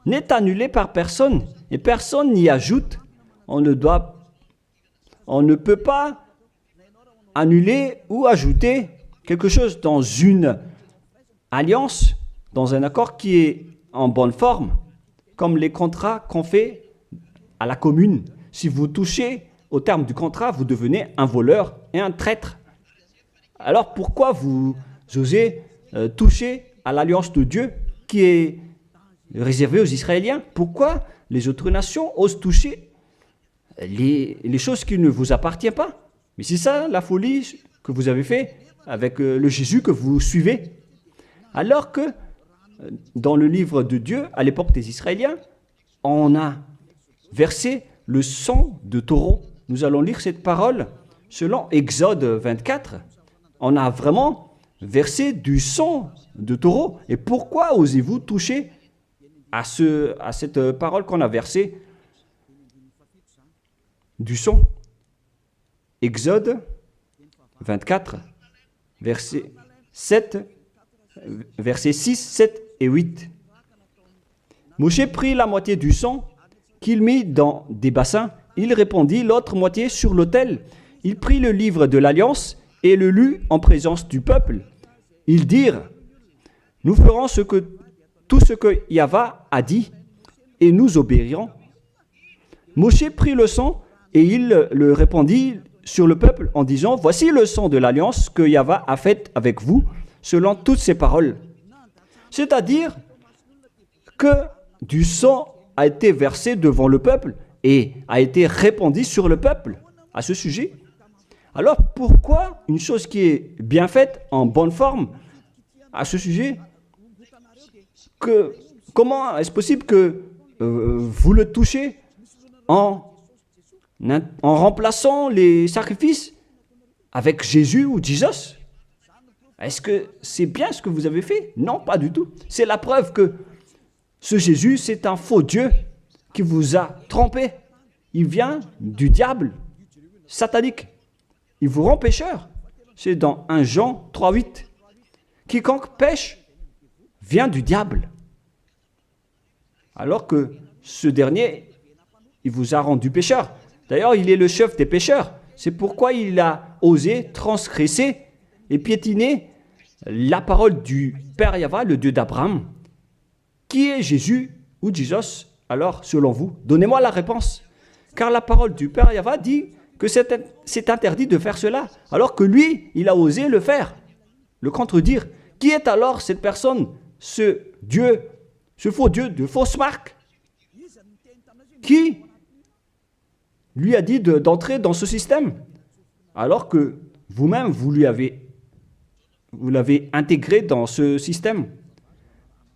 n'est annulée par personne et personne n'y ajoute. On ne peut pas annuler ou ajouter quelque chose dans une alliance, dans un accord qui est en bonne forme, comme les contrats qu'on fait à la commune. Si vous touchez au terme du contrat, vous devenez un voleur et un traître. Alors pourquoi vous osez toucher à l'alliance de Dieu qui est réservée aux Israéliens? Pourquoi les autres nations osent toucher les choses qui ne vous appartiennent pas? Mais c'est ça la folie que vous avez fait avec le Jésus que vous suivez. Alors que dans le livre de Dieu, à l'époque des Israéliens, on a versé le sang de taureau. Nous allons lire cette parole selon Exode 24. On a vraiment versé du sang de taureau. Et pourquoi osez-vous toucher à cette parole qu'on a versée du sang? Exode 24, versets 6, 7 et 8. Moshe prit la moitié du sang qu'il mit dans des bassins. Il répandit l'autre moitié sur l'autel. Il prit le livre de l'Alliance et le lut en présence du peuple. Ils dirent, « Nous ferons tout ce que Yahva a dit, et nous obéirons. » Moshe prit le sang et il le répandit sur le peuple en disant, « Voici le sang de l'Alliance que Yahva a faite avec vous, selon toutes ces paroles. » C'est-à-dire que du sang a été versé devant le peuple et a été répandu sur le peuple à ce sujet. Alors pourquoi une chose qui est bien faite, en bonne forme, à ce sujet, comment est-ce possible que vous le touchez en remplaçant les sacrifices avec Jésus ou Jesus? Est-ce que c'est bien ce que vous avez fait? Non, pas du tout. C'est la preuve que ce Jésus, c'est un faux Dieu qui vous a trompé. Il vient du diable satanique. Il vous rend pécheur. C'est dans 1 Jean 3,8. Quiconque pêche vient du diable. Alors que ce dernier, il vous a rendu pécheur. D'ailleurs, il est le chef des pécheurs. C'est pourquoi il a osé transgresser et piétiner la parole du Père Yahva, le Dieu d'Abraham. Qui est Jésus ou Jesus? Alors, selon vous, donnez-moi la réponse. Car la parole du Père Yahva dit que c'est interdit de faire cela, alors que lui, il a osé le faire, le contredire. Qui est alors cette personne, ce Dieu, ce faux Dieu de fausse marque, qui lui a dit d'entrer dans ce système, alors que vous-même, vous l'avez intégré dans ce système.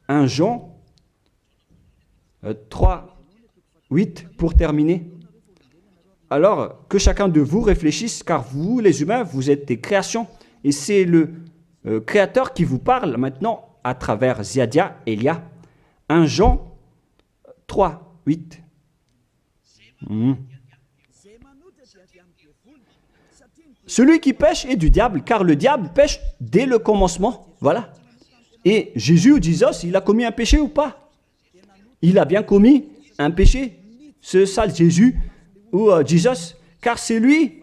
1 Jean 3, 8, pour terminer. Alors, que chacun de vous réfléchisse, car vous, les humains, vous êtes des créations, et c'est le Créateur qui vous parle maintenant à travers Ziadia Elia. 1 Jean 3, 8. Celui qui pêche est du diable, car le diable pêche dès le commencement. Voilà. Et Jésus ou Jesus, il a commis un péché ou pas? Il a bien commis un péché, ce sale Jésus ou Jesus, car c'est lui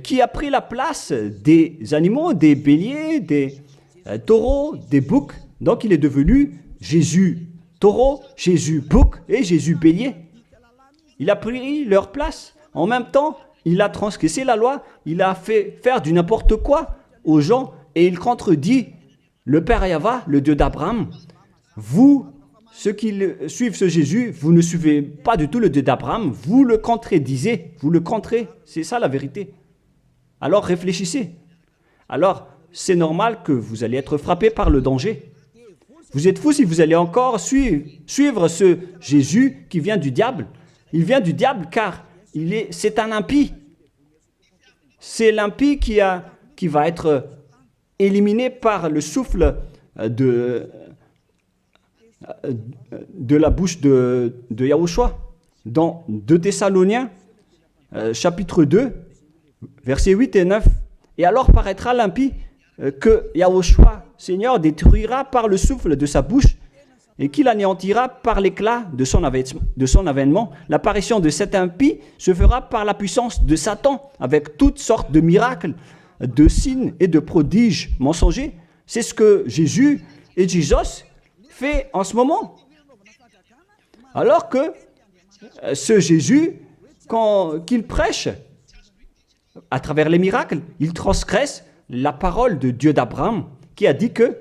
qui a pris la place des animaux, des béliers, des taureaux, des boucs. Donc il est devenu Jésus taureau, Jésus bouc et Jésus bélier. Il a pris leur place. En même temps, il a transgressé la loi, il a fait faire du n'importe quoi aux gens et il contredit le Père Yahva, le Dieu d'Abraham. Vous, ceux qui suivent ce Jésus, vous ne suivez pas du tout le Dieu d'Abraham, vous le contredisez, vous le contrez, c'est ça la vérité. Alors réfléchissez. Alors, c'est normal que vous allez être frappé par le danger. Vous êtes fous si vous allez encore suivre ce Jésus qui vient du diable. Il vient du diable car c'est un impie. C'est l'impie qui va être éliminé par le souffle de la bouche de Yahushua. Dans 2 Thessaloniens, chapitre 2, versets 8 et 9. Et alors paraîtra l'impie que Yahushua, Seigneur, détruira par le souffle de sa bouche et qu'il anéantira par l'éclat de son avènement. L'apparition de cet impie se fera par la puissance de Satan, avec toutes sortes de miracles, de signes et de prodiges mensongers. C'est ce que Jésus et Jésus fait en ce moment. Alors que ce Jésus, qu'il prêche à travers les miracles, il transgresse la parole de Dieu d'Abraham, qui a dit que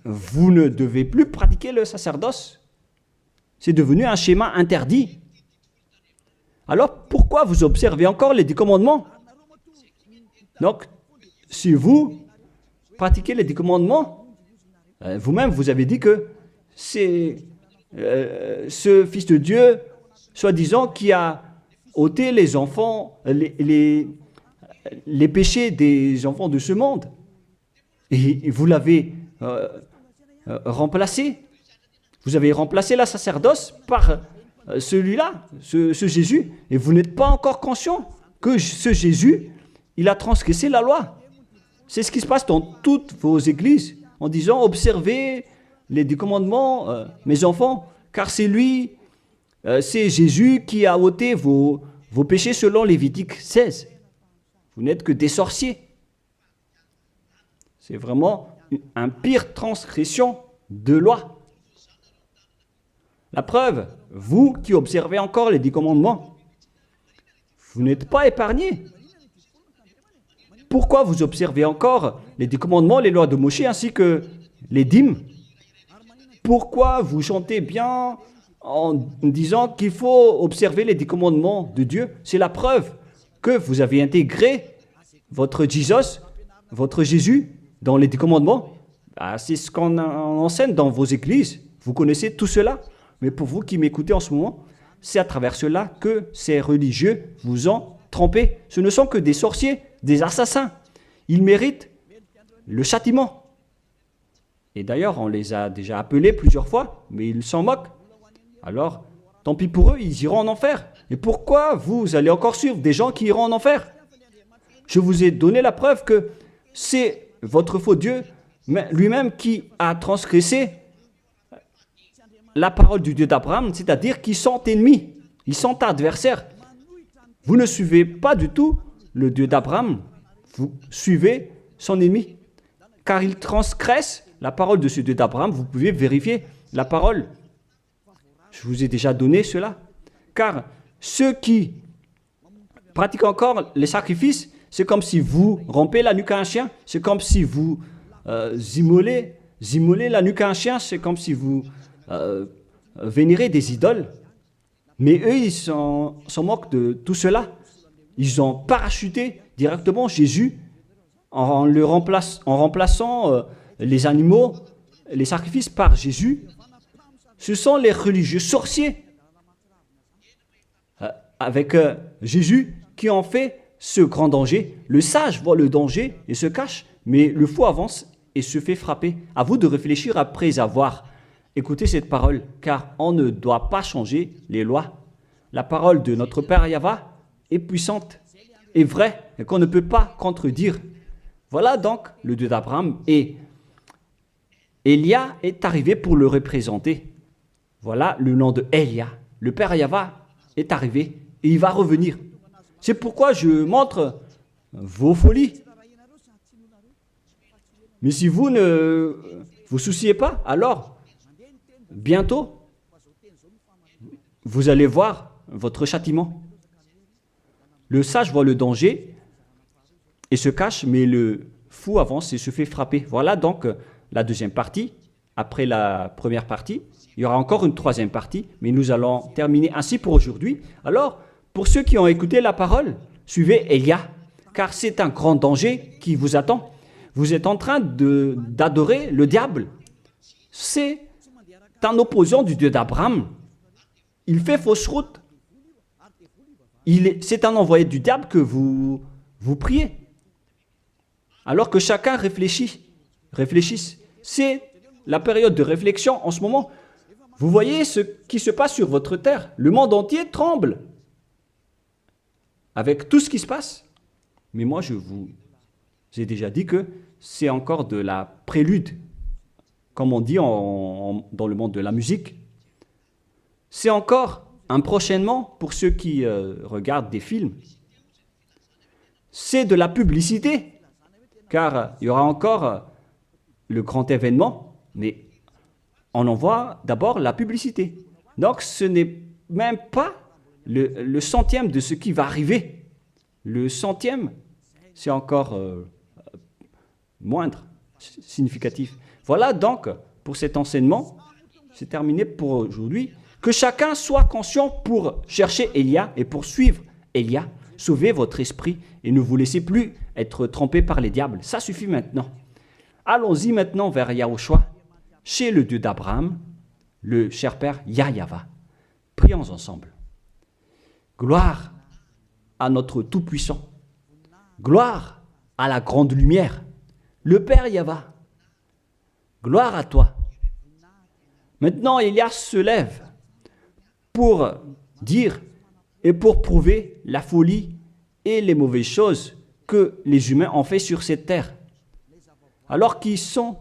vous ne devez plus pratiquer le sacerdoce. C'est devenu un schéma interdit. Alors, pourquoi vous observez encore les 10 commandements? Donc, si vous pratiquez les 10 commandements, vous-même, vous avez dit que c'est ce Fils de Dieu, soi-disant, qui a ôté les enfants, les péchés des enfants de ce monde. Et vous l'avez remplacé. Vous avez remplacé la sacerdoce par celui-là, ce Jésus. Et vous n'êtes pas encore conscient que ce Jésus, il a transgressé la loi. C'est ce qui se passe dans toutes vos églises, en disant, observez les 10 commandements, mes enfants, car c'est lui, c'est Jésus qui a ôté vos péchés selon Lévitique 16. Vous n'êtes que des sorciers. C'est vraiment une pire transgression de loi. La preuve, vous qui observez encore les 10 commandements, vous n'êtes pas épargnés. Pourquoi vous observez encore les 10 commandements, les lois de Moïse ainsi que les dîmes? Pourquoi vous chantez bien en disant qu'il faut observer les 10 commandements de Dieu? C'est la preuve que vous avez intégré votre Jésus, votre Jésus, dans les 10 commandements. C'est ce qu'on enseigne dans vos églises. Vous connaissez tout cela. Mais pour vous qui m'écoutez en ce moment, c'est à travers cela que ces religieux vous ont trompé. Ce ne sont que des sorciers, des assassins. Ils méritent le châtiment. Et d'ailleurs, on les a déjà appelés plusieurs fois, mais ils s'en moquent. Alors, tant pis pour eux, ils iront en enfer. Et pourquoi vous allez encore suivre des gens qui iront en enfer? Je vous ai donné la preuve que c'est votre faux Dieu lui-même qui a transgressé la parole du Dieu d'Abraham, c'est-à-dire qu'ils sont ennemis, ils sont adversaires. Vous ne suivez pas du tout le Dieu d'Abraham, vous suivez son ennemi, car il transgresse la parole de ce Dieu d'Abraham. Vous pouvez vérifier la parole. Je vous ai déjà donné cela. Car ceux qui pratiquent encore les sacrifices, c'est comme si vous rompez la nuque à un chien, c'est comme si vous immolez la nuque à un chien, c'est comme si vous vénérez des idoles. Mais eux, ils s'en moquent de tout cela. Ils ont parachuté directement Jésus en remplaçant les animaux, les sacrifices par Jésus. Ce sont les religieux sorciers avec Jésus qui ont fait ce grand danger. Le sage voit le danger et se cache, mais le fou avance et se fait frapper. À vous de réfléchir après avoir écouté cette parole, car on ne doit pas changer les lois. La parole de notre Père Yahva est puissante et vraie et qu'on ne peut pas contredire. Voilà donc le Dieu d'Abraham, et Élia est arrivé pour le représenter. Voilà le nom de Élia. Le Père Yahva est arrivé et il va revenir. C'est pourquoi je montre vos folies. Mais si vous ne vous souciez pas, alors bientôt vous allez voir votre châtiment. Le sage voit le danger et se cache, mais le fou avance et se fait frapper. Voilà donc la deuxième partie. Après la première partie, il y aura encore une troisième partie, mais nous allons terminer ainsi pour aujourd'hui. Alors, pour ceux qui ont écouté la parole, suivez Élia, car c'est un grand danger qui vous attend. Vous êtes en train d'adorer le diable. C'est un opposant du Dieu d'Abraham. Il fait fausse route. C'est un envoyé du diable que vous priez. Alors que chacun réfléchisse. C'est la période de réflexion en ce moment. Vous voyez ce qui se passe sur votre terre. Le monde entier tremble avec tout ce qui se passe. Mais moi, je vous ai déjà dit que c'est encore de la prélude, comme on dit dans le monde de la musique. C'est encore un prochainement pour ceux qui regardent des films. C'est de la publicité, car il y aura encore le grand événement, mais on en voit d'abord la publicité. Donc ce n'est même pas le centième de ce qui va arriver. Le centième, c'est encore moindre, significatif. Voilà donc pour cet enseignement, c'est terminé pour aujourd'hui. Que chacun soit conscient pour chercher Élia et pour suivre Élia. Sauvez votre esprit et ne vous laissez plus être trompé par les diables. Ça suffit maintenant. Allons-y maintenant vers Yahushua, chez le Dieu d'Abraham, le cher Père Yahweh. Prions ensemble. Gloire à notre Tout-Puissant. Gloire à la grande lumière, le Père Yahweh. Gloire à toi. Maintenant, Élia se lève pour dire et pour prouver la folie et les mauvaises choses que les humains ont fait sur cette terre. Alors qu'ils sont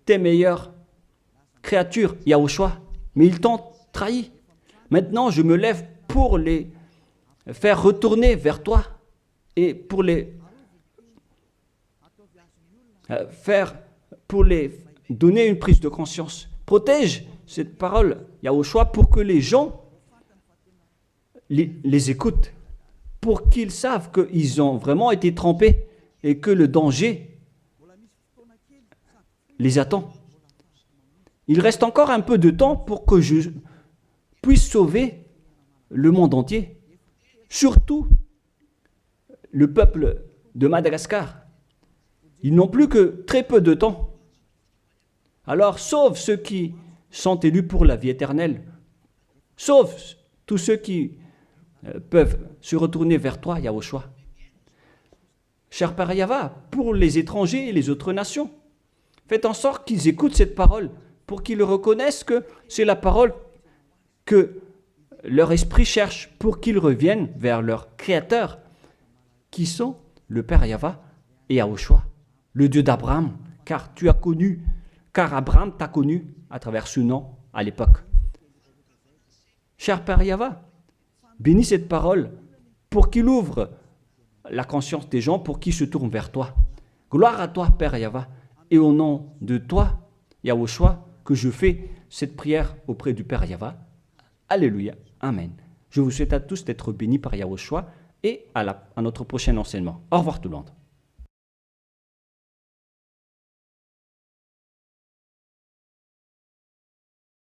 tes meilleures créatures, Yahushua, mais ils t'ont trahi. Maintenant, je me lève pour les faire retourner vers toi et pour les donner une prise de conscience. Protège cette parole, Yahushua, pour que les gens les écoutent, pour qu'ils savent qu'ils ont vraiment été trempés et que le danger les attend. Il reste encore un peu de temps pour que je puisse sauver le monde entier, surtout le peuple de Madagascar. Ils n'ont plus que très peu de temps. Alors sauve ceux qui sont élus pour la vie éternelle. Sauve tous ceux qui peuvent se retourner vers toi, Yahushua. Cher Père Yahweh, pour les étrangers et les autres nations, faites en sorte qu'ils écoutent cette parole, pour qu'ils reconnaissent que c'est la parole que leur esprit cherche, pour qu'ils reviennent vers leur Créateur, qui sont le Père Yahweh et Yahushua, le Dieu d'Abraham, car Abraham t'a connu à travers ce nom à l'époque. Cher Père Yahweh, bénis cette parole pour qu'il ouvre la conscience des gens, pour qu'ils se tournent vers toi. Gloire à toi, Père Yahweh, et au nom de toi, Yahushua, que je fais cette prière auprès du Père Yahweh. Alléluia. Amen. Je vous souhaite à tous d'être bénis par Yahushua et à notre prochain enseignement. Au revoir tout le monde.